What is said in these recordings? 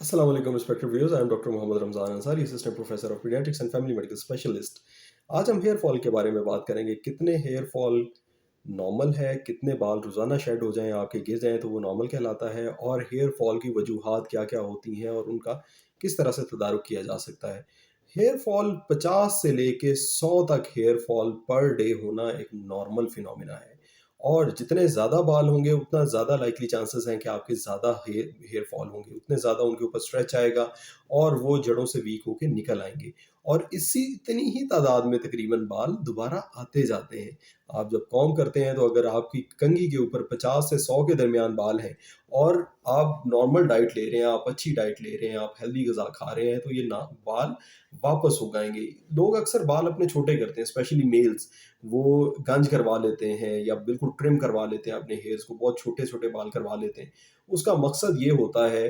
Assalamu alaikum respected viewers. I am Dr. Mohammad Ramzan Ansari, Assistant Professor of Pediatrics and Family Medical Specialist. आज हम hair fall के बारे में बात करेंगे। कितने हेयर फॉल नॉर्मल है, कितने बाल रोज़ाना शेड हो जाएं, आपके गिर जाएं तो वो नॉर्मल कहलाता है, और हेयर फॉल की वजूहात क्या-क्या होती हैं और उनका किस तरह से तदारुक किया जा सकता है। हेयर फॉल 50 से लेके 100 तक हेयर फॉल पर डे होना एक नॉर्मल फिनोमिना है, और जितने ज़्यादा बाल होंगे उतना ज़्यादा लाइकली चांसेस हैं कि आपके ज़्यादा हेयर फॉल होंगे, उतने ज़्यादा उनके ऊपर स्ट्रेच आएगा और वो जड़ों से वीक होके निकल आएंगे। और इसी इतनी ही तादाद में तकरीबन बाल दोबारा आते जाते हैं। आप जब कॉम्ब करते हैं तो अगर आपकी कंघी के ऊपर 50 से 100 के दरमियान बाल हैं और आप नॉर्मल डाइट ले रहे हैं, आप अच्छी डाइट ले रहे हैं, आप हेल्दी ग़िज़ा खा रहे हैं, तो ये ना बाल वापस उगाएँगे। लोग अक्सर बाल अपने छोटे करते हैं, स्पेशली मेल्स। वो गंज करवा लेते हैं या बिल्कुल ट्रिम करवा लेते हैं अपने हेयर्स को, बहुत छोटे-छोटे बाल करवा लेते हैं। उसका मकसद ये होता है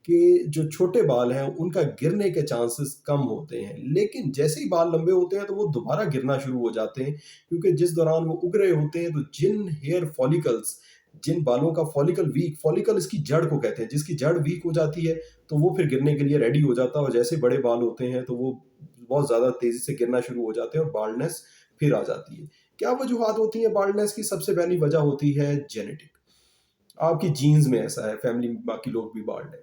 कि जो छोटे बाल हैं उनका गिरने के चांसेस कम होते हैं, लेकिन जैसे ही बाल लंबे होते हैं तो वो दोबारा गिरना शुरू हो जाते हैं, क्योंकि जिस दौरान वो उग रहे होते हैं तो जिन हेयर फॉलिकल्स, जिन बालों का फॉलिकल इसकी जड़ को कहते हैं, जिसकी जड़ वीक हो जाती है तो वो फिर गिरने के लिए रेडी हो जाता है, और जैसे बड़े बाल होते हैं तो वो बहुत ज़्यादा तेज़ी से गिरना शुरू हो जाते हैं और बाल्डनेस फिर आ जाती है। क्या वजूहत होती हैं बाल्डनेस की? सबसे पहली वजह होती है जेनेटिक। आपकी जीन्स में ऐसा है, फैमिली में बाकी लोग भी बाल्ड हैं।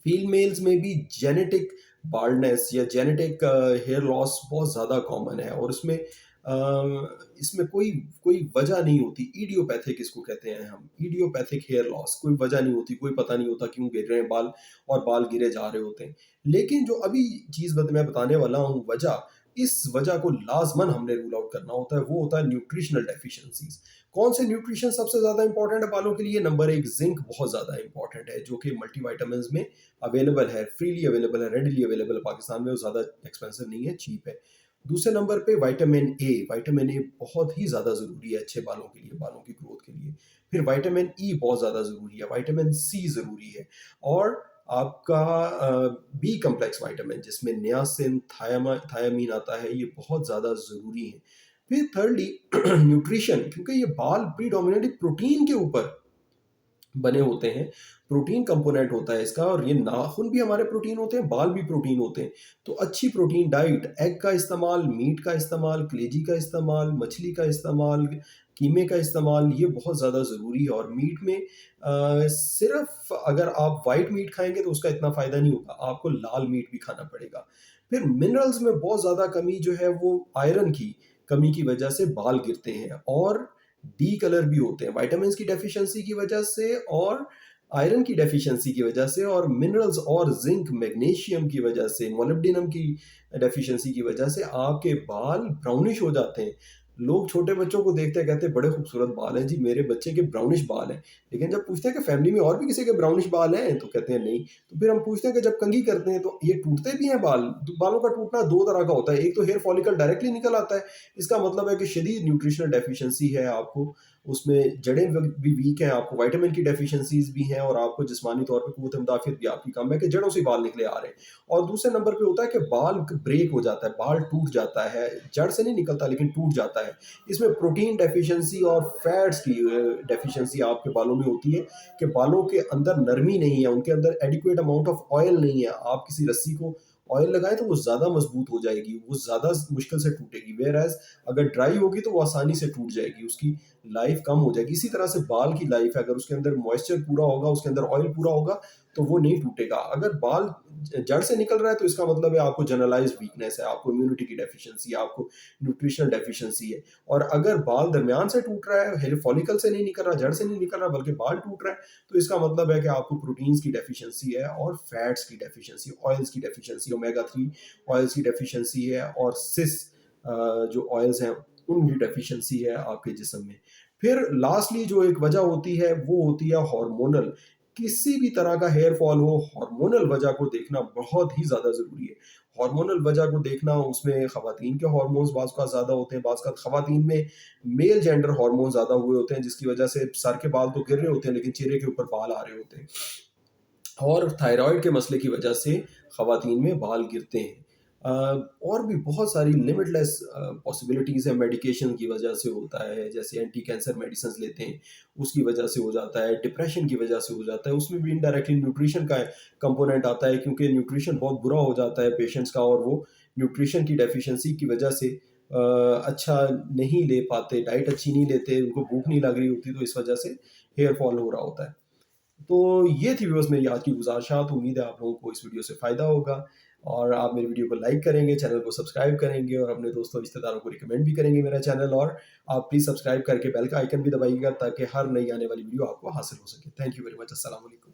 फीमेल्स में भी जेनेटिक बाल्डनेस या जेनेटिक हेयर लॉस बहुत ज़्यादा कॉमन है, और इसमें कोई कोई वजह नहीं होती। इडियोपैथिक इसको कहते हैं हम, इडियोपैथिक हेयर लॉस। कोई वजह नहीं होती, कोई पता नहीं होता क्यों गिर रहे हैं बाल, और बाल गिरे जा रहे होते हैं। लेकिन जो अभी चीज़ मैं बताने वाला हूँ वजह, इस वजह को लाजमन हमने रूल आउट करना होता है, वो होता है न्यूट्रिशनल डेफिशिएंसीज। कौन से न्यूट्रिशन सबसे ज़्यादा इंपॉर्टेंट है बालों के लिए? नंबर एक, जिंक बहुत ज़्यादा इंपॉर्टेंट है, जो कि मल्टीविटामिन में अवेलेबल है, फ्रीली अवेलेबल है, रेडिली अवेलेबल है पाकिस्तान में, वो ज़्यादा एक्सपेंसिव नहीं है, चीप है। दूसरे नंबर पे विटामिन ए बहुत ही ज़्यादा ज़रूरी है अच्छे बालों के लिए, बालों की ग्रोथ के लिए। फिर विटामिन ई बहुत ज़्यादा ज़रूरी है, विटामिन सी ज़रूरी है, और आपका बी कम्प्लेक्स विटामिन जिसमें नियासिन, थायामीन आता है, ये बहुत ज़्यादा ज़रूरी है। फिर थर्डली न्यूट्रिशन, क्योंकि ये बाल प्रीडोमिनेटली प्रोटीन के ऊपर बने होते हैं, प्रोटीन कंपोनेंट होता है इसका, और ये नाखून भी हमारे प्रोटीन होते हैं, बाल भी प्रोटीन होते हैं। तो अच्छी प्रोटीन डाइट, एग का इस्तेमाल, मीट का इस्तेमाल, कलेजी का इस्तेमाल, मछली का इस्तेमाल, कीमे का इस्तेमाल, ये बहुत ज़्यादा ज़रूरी है। और मीट में सिर्फ अगर आप वाइट मीट खाएंगे तो उसका इतना फ़ायदा नहीं होगा, आपको लाल मीट भी खाना पड़ेगा। फिर मिनरल्स में बहुत ज़्यादा कमी जो है वो आयरन की कमी की वजह से बाल गिरते हैं, और डी कलर भी होते हैं विटामिन की डेफिशिएंसी की वजह से, और आयरन की डेफिशिएंसी की वजह से, और मिनरल्स और जिंक मैग्नीशियम की वजह से, मोलिब्डेनम की डेफिशिएंसी की वजह से आपके बाल ब्राउनिश हो जाते हैं। लोग छोटे बच्चों को देखते हैं, कहते हैं बड़े खूबसूरत बाल हैं जी, मेरे बच्चे के ब्राउनिश बाल हैं। लेकिन जब पूछते हैं कि फैमिली में और भी किसी के ब्राउनिश बाल हैं, तो कहते हैं नहीं। तो फिर हम पूछते हैं कि जब कंघी करते हैं तो ये टूटते भी हैं बाल? तो बालों का टूटना दो तरह का होता है। एक तो हेयर फॉलिकल डायरेक्टली निकल आता है, इसका मतलब है कि शदीद न्यूट्रिशनल डेफिशिएंसी है आपको, उसमें जड़ें भी वीक हैं, आपको विटामिन की डेफिशिएंसीज भी हैं, और आपको जिस्मानी तौर पे क़ुव्वत मुदाफ़ियत भी आपकी कम है कि जड़ों से बाल निकले आ रहे हैं। और दूसरे नंबर पे होता है कि बाल ब्रेक हो जाता है, बाल टूट जाता है, जड़ से नहीं निकलता लेकिन टूट जाता है। इसमें प्रोटीन डेफिशिएंसी और फैट्स की डेफिशिएंसी आपके बालों में होती है, कि बालों के अंदर नरमी नहीं है, उनके अंदर एडिक्वेट अमाउंट ऑफ ऑयल नहीं है। आप किसी रस्सी को ऑयल लगाएं तो वो ज़्यादा मजबूत हो जाएगी, वो ज़्यादा मुश्किल से टूटेगी, वेयर एज अगर ड्राई होगी तो वो आसानी से टूट जाएगी, उसकी लाइफ कम हो जाएगी। इसी तरह से बाल की लाइफ है, अगर उसके अंदर मॉइस्चर पूरा होगा, उसके अंदर ऑयल पूरा होगा, तो वो नहीं टूटेगा। अगर बाल जड़ से निकल रहा है तो इसका मतलब है आपको जनरलाइज्ड वीकनेस है, आपको इम्यूनिटी की डेफिशिएंसी है, आपको न्यूट्रिशनल डेफिशिएंसी है। और अगर बाल दरमियान से टूट रहा है, हेयर फॉलिकल से नहीं निकल रहा, जड़ से नहीं निकल रहा, बल्कि बाल टूट रहा है, तो इसका मतलब है कि आपको प्रोटीन्स की डेफिशिएंसी है, और फैट्स की डेफिशिएंसी, ऑयल्स की डेफिशिएंसी, ओमेगा 3 ऑयल्स की डेफिशिएंसी है, और जो ऑयल्स हैं उनकी डेफिशिएंसी है आपके जिस्म में। फिर लास्टली जो एक वजह होती है वो होती है हार्मोनल। किसी भी तरह का हेयर फॉल हो, हार्मोनल वजह को देखना बहुत ही ज़्यादा ज़रूरी है। हार्मोनल वजह को देखना, उसमें ख़वातीन के हार्मोन्स बाज़ का ज़्यादा होते हैं, बाज़ का ख़वातीन में मेल जेंडर हार्मोन ज़्यादा हुए होते हैं, जिसकी वजह से सर के बाल तो गिर रहे होते हैं लेकिन चेहरे के ऊपर बाल आ रहे होते हैं। और थायराइड के मसले की वजह से ख़वातीन में बाल गिरते हैं। और भी बहुत सारी लिमिटलेस पॉसिबिलिटीज़ है, मेडिकेशन की वजह से होता है, जैसे एंटी कैंसर मेडिसिन्स लेते हैं, उसकी वजह से हो जाता है, डिप्रेशन की वजह से हो जाता है, उसमें भी इनडायरेक्टली न्यूट्रिशन का कंपोनेंट आता है, क्योंकि न्यूट्रिशन बहुत बुरा हो जाता है पेशेंट्स का, और वो न्यूट्रिशन की डेफिशिएंसी की वजह से अच्छा नहीं ले पाते, डाइट अच्छी नहीं लेते, उनको भूख नहीं लग रही होती, तो इस वजह से हेयर फॉल हो रहा होता है। तो ये थी व्यूअर्स मेरी आज की गुज़ारिशात। उम्मीद है आप लोगों को इस वीडियो से फ़ायदा होगा, और आप मेरी वीडियो को लाइक करेंगे, चैनल को सब्सक्राइब करेंगे, और अपने दोस्तों रिश्तेदारों को रिकमेंड भी करेंगे मेरा चैनल। और आप प्लीज़ सब्सक्राइब करके बेल का आइकन भी दबाइएगा, ताकि हर नई आने वाली वीडियो आपको हासिल हो सके। Thank you very much. अस्सलाम वालेकुम।